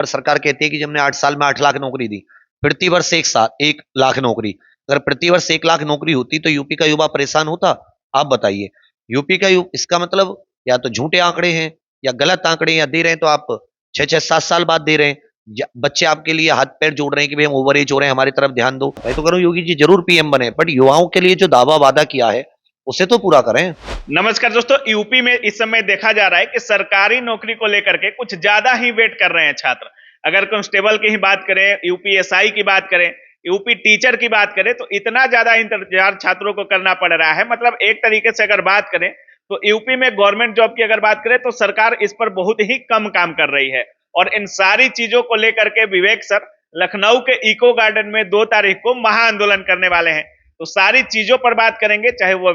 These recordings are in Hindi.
पर सरकार कहती है कि हमने 8 साल में 8 लाख नौकरी दी, प्रतिवर्ष 1 लाख नौकरी। अगर प्रतिवर्ष 1 लाख नौकरी होती तो यूपी का युवा परेशान होता? आप बताइए। यूपी का इसका मतलब या तो झूठे आंकड़े हैं या गलत आंकड़े, या दे रहे हैं तो आप 6-6 7 साल बाद दे रहे हैं। बच्चे आपके लिए हाथ पैर जोड़ रहे हैं कि भाई हम ओवर एज हो रहे हैं, हमारी तरफ ध्यान दो। मैं तो करूँ योगी जी जरूर पीएम बने, बट युवाओं के लिए जो दावा वादा किया है उसे तो पूरा करें। नमस्कार दोस्तों, यूपी में इस समय देखा जा रहा है कि सरकारी नौकरी को लेकर के कुछ ज्यादा ही वेट कर रहे हैं छात्र। अगर कांस्टेबल की ही बात करें, यूपीएसआई की बात करें, यूपी टीचर की बात करें, तो इतना ज्यादा इंतजार छात्रों को करना पड़ रहा है। मतलब एक तरीके से अगर बात करें तो यूपी में गवर्नमेंट जॉब की अगर बात करें तो सरकार इस पर बहुत ही कम काम कर रही है। और इन सारी चीजों को लेकर के विवेक सर लखनऊ के इको गार्डन में 2 तारीख को महाआंदोलन करने वाले हैं। तो सारी चीजों पर बात करेंगे, चाहे वो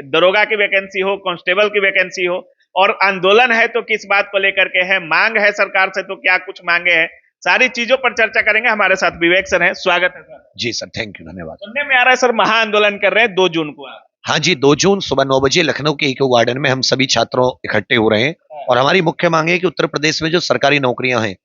दरोगा की वैकेंसी हो, कांस्टेबल की वैकेंसी हो, और आंदोलन है तो किस बात को लेकर के है, मांग है सरकार से तो क्या कुछ मांगे हैं, सारी चीजों पर चर्चा करेंगे। हमारे साथ विवेक सर हैं, स्वागत है सर। जी सर, थैंक यू, धन्यवाद। सुनने में आ रहा है सर महाआंदोलन कर रहे हैं 2 जून को आप। हाँ जी, 2 जून सुबह 9 बजे लखनऊ के इको गार्डन में हम सभी छात्रों इकट्ठे हो रहे हैं। और हमारी मुख्य मांग है कि उत्तर प्रदेश में जो सरकारी नौकरियां हैं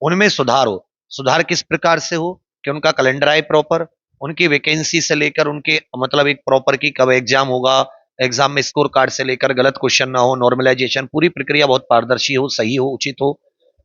उनमें सुधार हो। सुधार किस प्रकार से हो कि उनका कैलेंडर आए प्रॉपर, उनकी वैकेंसी से लेकर उनके मतलब एक प्रॉपर की कब एग्जाम होगा, एग्जाम में स्कोर कार्ड से लेकर गलत क्वेश्चन ना हो, नॉर्मलाइजेशन, पूरी प्रक्रिया बहुत पारदर्शी हो, सही हो, उचित हो।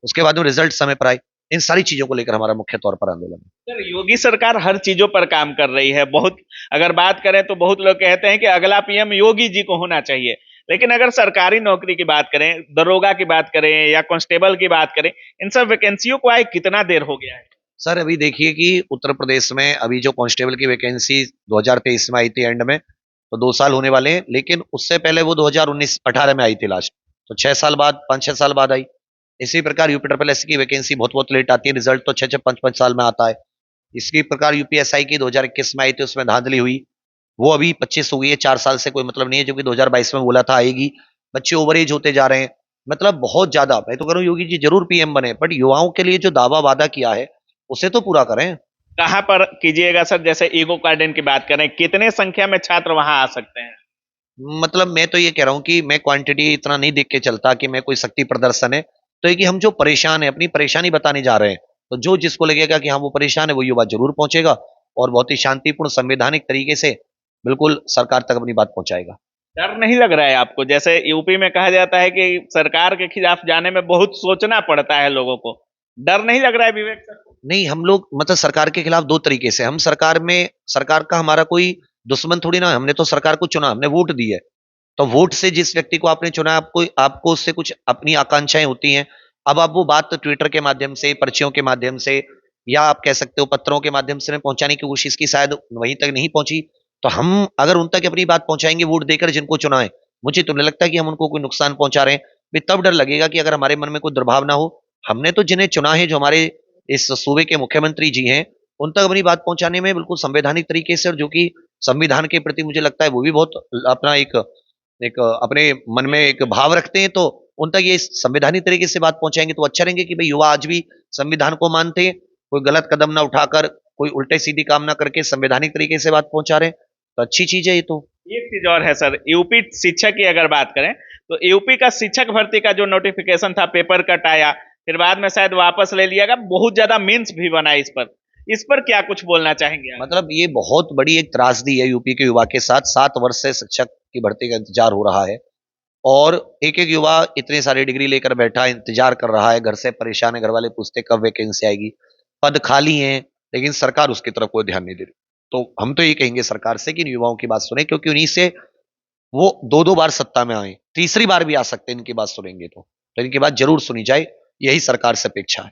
उसके बाद में रिजल्ट समय पर आए। इन सारी चीजों को लेकर हमारा मुख्य तौर पर आंदोलन है। सर योगी सरकार हर चीजों पर काम कर रही है। बहुत अगर बात करें तो बहुत लोग कहते हैं कि अगला पीएम योगी जी को होना चाहिए, लेकिन अगर सरकारी नौकरी की बात करें, दरोगा की बात करें या कांस्टेबल की बात करें, इन सब वैकेंसियों को आए कितना देर हो गया है? सर अभी देखिए कि उत्तर प्रदेश में अभी जो कांस्टेबल की वैकेंसी 2023 में आई थी एंड में, तो 2 साल होने वाले हैं, लेकिन उससे पहले वो 2019-18 में आई थी लास्ट, तो 6 साल बाद, 5-6 साल बाद आई। इसी प्रकार यूपी ट्रिपल एस की वैकेंसी बहुत बहुत लेट आती है, रिजल्ट तो 6-6, 5-5 साल में आता है। इसी प्रकार यूपीएसआई की 2021 में आई थी, उसमें धांधली हुई, वो अभी 25 हो गई है। 4 साल से कोई मतलब नहीं है, जो कि 2022 में बोला था आएगी। बच्चे ओवर एज होते जा रहे हैं, मतलब बहुत ज्यादा। मैं तो करूँ योगी जी जरूर पीएम बने, बट युवाओं के लिए जो दावा वादा किया है उसे तो पूरा करें। कहाँ पर कीजिएगा सर? जैसे ईको गार्डन की बात करें, कितने संख्या में छात्र वहां आ सकते हैं? मतलब मैं तो ये कह रहा हूँ कि मैं क्वांटिटी इतना नहीं देख के चलता कि मैं कोई शक्ति प्रदर्शन है। तो ये कि हम जो परेशान है, अपनी परेशानी बताने जा रहे हैं, तो जो जिसको लगेगा कि हाँ वो परेशान है, वो युवा जरूर पहुंचेगा और बहुत ही शांतिपूर्ण संवैधानिक तरीके से बिल्कुल सरकार तक अपनी बात पहुंचाएगा। डर नहीं लग रहा है आपको? जैसे यूपी में कहा जाता है कि सरकार के खिलाफ जाने में बहुत सोचना पड़ता है लोगों को, डर नहीं लग रहा है विवेक सर? नहीं, हम लोग मतलब सरकार के खिलाफ दो तरीके से, हम सरकार में, सरकार का हमारा कोई दुश्मन थोड़ी ना, हमने तो सरकार को चुना, हमने वोट दी है। तो वोट से जिस व्यक्ति को आपने चुना, आपको आपको उससे कुछ अपनी आकांक्षाएं होती हैं। अब आप वो बात ट्विटर के माध्यम से, पर्चियों के माध्यम से, या आप कह सकते हो पत्रों के माध्यम से पहुंचाने की कोशिश की, शायद वहीं तक नहीं पहुंची। तो हम अगर उन तक अपनी बात पहुंचाएंगे वोट देकर जिनको चुना है, मुझे तो नहीं लगता कि हम उनको कोई नुकसान पहुंचा रहे हैं। भी तब डर लगेगा कि अगर हमारे मन में कोई दुर्भाव ना हो। हमने तो जिन्हें चुना है, जो हमारे इस सूबे के मुख्यमंत्री जी हैं, उन तक अपनी बात पहुंचाने में बिल्कुल संवैधानिक तरीके से, और जो कि संविधान के प्रति मुझे लगता है वो भी बहुत अपना एक एक अपने मन में एक भाव रखते हैं, तो उन तक ये संवैधानिक तरीके से बात पहुंचाएंगे तो अच्छा रहेंगे कि भाई युवा आज भी संविधान को मानते हैं, कोई गलत कदम ना उठाकर, कोई उल्टे सीधी काम ना करके संवैधानिक तरीके से बात पहुंचा रहे हैं, तो अच्छी चीज है ये तो। एक चीज और है सर, यूपी शिक्षक की अगर बात करें तो यूपी का शिक्षक भर्ती का जो नोटिफिकेशन था, पेपर कट आया, फिर बाद में शायद वापस ले लिया गया, बहुत ज्यादा मीम्स भी बना इस पर क्या कुछ बोलना चाहेंगे आप? मतलब ये बहुत बड़ी एक त्रासदी है यूपी के युवा के साथ। 7 वर्ष से शिक्षक की भर्ती का इंतजार हो रहा है, और एक एक युवा इतने सारे डिग्री लेकर बैठा इंतजार कर रहा है, घर से परेशान है, घर वाले पूछते कब वैकेंसी आएगी, पद खाली हैं, लेकिन सरकार उसकी तरफ कोई ध्यान नहीं दे रही। तो हम तो ये कहेंगे सरकार से कि इन युवाओं की बात सुने, क्योंकि उन्हीं से वो 2-2 बार सत्ता में आए, तीसरी बार भी आ सकते हैं इनकी बात सुनेंगे तो इनकी बात जरूर सुनी जाए, यही सरकार से अपेक्षा है।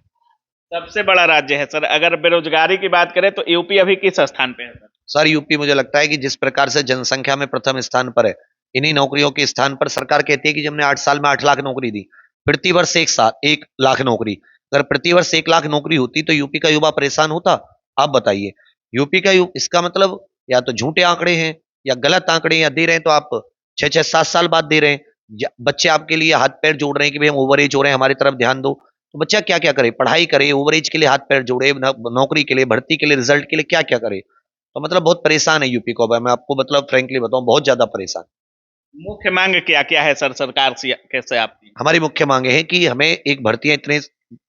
सबसे बड़ा राज्य है सर, अगर बेरोजगारी की बात करें तो यूपी अभी किस स्थान पे है सर? सर यूपी मुझे लगता है कि जिस प्रकार से जनसंख्या में प्रथम स्थान पर है, इन्हीं नौकरियों के स्थान पर सरकार कहती है कि हमने 8 साल में 8 लाख नौकरी दी, प्रतिवर्ष 1 लाख नौकरी। अगर प्रतिवर्ष 1 लाख नौकरी होती तो यूपी का युवा परेशान होता? आप बताइए। यूपी का इसका मतलब या तो झूठे आंकड़े हैं या गलत आंकड़े, या दे रहे हैं तो आप 6-6, 7 साल बाद दे रहे हैं। बच्चे आपके लिए हाथ पैर जोड़ रहे हैं कि भाई हम ओवर एज हो रहे हैं, हमारी तरफ ध्यान दो। तो बच्चा क्या क्या करे, पढ़ाई करे, ओवर एज के लिए हाथ पैर जोड़े, नौकरी के लिए, भर्ती के लिए, रिजल्ट के लिए क्या क्या करे। तो मतलब बहुत परेशान है यूपी को। मैं आपको मतलब फ्रेंकली बताऊं, बहुत ज्यादा परेशान। मुख्य मांग क्या क्या है सर सरकार से कैसे आपकी? हमारी मुख्य मांगे हैं कि हमें एक भर्तियां इतने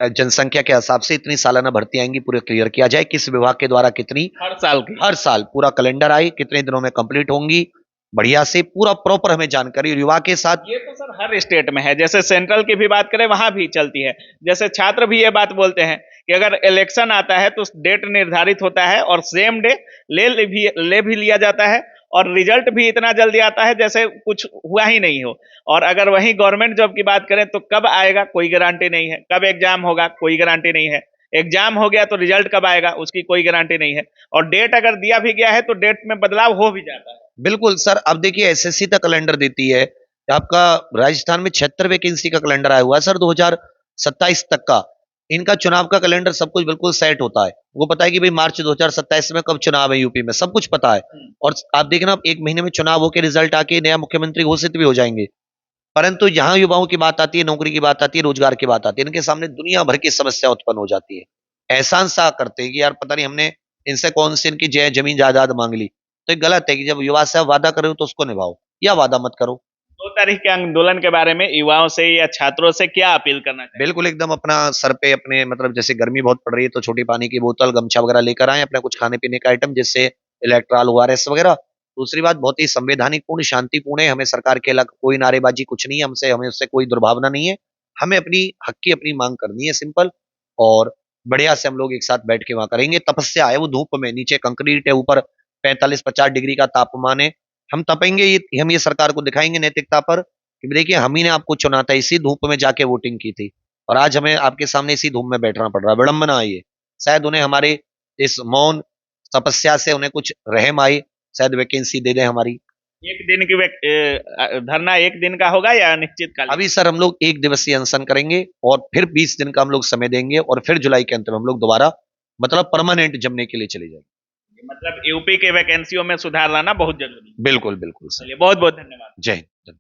जनसंख्या के हिसाब से इतनी सालाना भर्ती आएंगी, पूरे क्लियर किया जाए, किस विभाग के द्वारा कितनी, हर साल पूरा कैलेंडर आए, कितने दिनों में कंप्लीट होंगी, बढ़िया से पूरा प्रॉपर हमें जानकारी, युवा के साथ। ये तो सर हर स्टेट में है, जैसे सेंट्रल की भी बात करें वहां भी चलती है। जैसे छात्र भी ये बात बोलते हैं कि अगर इलेक्शन आता है तो डेट निर्धारित होता है और सेम डे ले भी लिया जाता है, और रिजल्ट भी इतना जल्दी आता है जैसे कुछ हुआ ही नहीं हो। और अगर वही गवर्नमेंट जॉब की बात करें तो कब आएगा कोई गारंटी नहीं है, कब एग्जाम होगा कोई गारंटी नहीं है, एग्जाम हो गया तो रिजल्ट कब आएगा उसकी कोई गारंटी नहीं है, और डेट अगर दिया भी गया है तो डेट में बदलाव हो भी जाता है। बिल्कुल सर, अब देखिए एसएससी तक कैलेंडर देती है, आपका राजस्थान में 76 वैकेंसी का कैलेंडर आया हुआ है सर 2027 तक का। इनका चुनाव का कैलेंडर सब कुछ बिल्कुल सेट होता है, वो पता है कि भाई मार्च 2027 में कब चुनाव है, यूपी में सब कुछ पता है। और आप देखना एक महीने में चुनाव होकर रिजल्ट आके नया मुख्यमंत्री घोषित भी हो जाएंगे। परंतु यहाँ युवाओं की बात आती है, नौकरी की बात आती है, रोजगार की बात आती है, इनके सामने दुनिया भर की समस्या उत्पन्न हो जाती है। एहसान सा करते हैं कि यार पता नहीं हमने इनसे कौन सी इनकी जमीन जायदाद मांग ली। तो ये गलत है कि जब युवा से आप वादा करो तो उसको निभाओ, या वादा मत करो। 2 तारीख के आंदोलन के बारे में युवाओं से या छात्रों से क्या अपील करना चाहिए? बिल्कुल एकदम अपना सर पे अपने मतलब जैसे गर्मी बहुत पड़ रही है तो छोटी पानी की बोतल गमछा वगैरह लेकर आए, अपना कुछ खाने पीने का आइटम जिससे इलेक्ट्रॉल ओआरएस वगैरह। दूसरी बात बहुत ही संवैधानिक पूर्ण शांतिपूर्ण है, हमें सरकार के अलग कोई नारेबाजी कुछ नहीं है, हमसे हमें उससे कोई दुर्भावना नहीं है। हमें अपनी हक की अपनी मांग करनी है सिंपल, और बढ़िया से हम लोग एक साथ बैठ के वहां करेंगे। तपस्या है वो, धूप में, नीचे कंक्रीट है, ऊपर 45-50 डिग्री का तापमान है, हम तपेंगे, हम ये सरकार को दिखाएंगे नैतिकता पर कि देखिए हम ही ने आपको चुना था, इसी धूप में जाके वोटिंग की थी, और आज हमें आपके सामने इसी धूप में बैठना पड़ रहा है। विडंबना आई है, शायद उन्हें हमारे इस मौन तपस्या से उन्हें कुछ रहम आई, शायद वैकेंसी दे दें हमारी। एक दिन की धरना एक दिन का होगा या अनिश्चितकालीन? अभी सर हम लोग 1 दिवसीय अनशन करेंगे और फिर 20 दिन का हम लोग समय देंगे, और फिर जुलाई के अंत में हम लोग दोबारा मतलब परमानेंट जमने के लिए चले जाएंगे। मतलब यूपी के वैकेंसियों में सुधार लाना बहुत जरूरी है। बिल्कुल बिल्कुल सर। चलिए बहुत बहुत धन्यवाद। जय हिंद।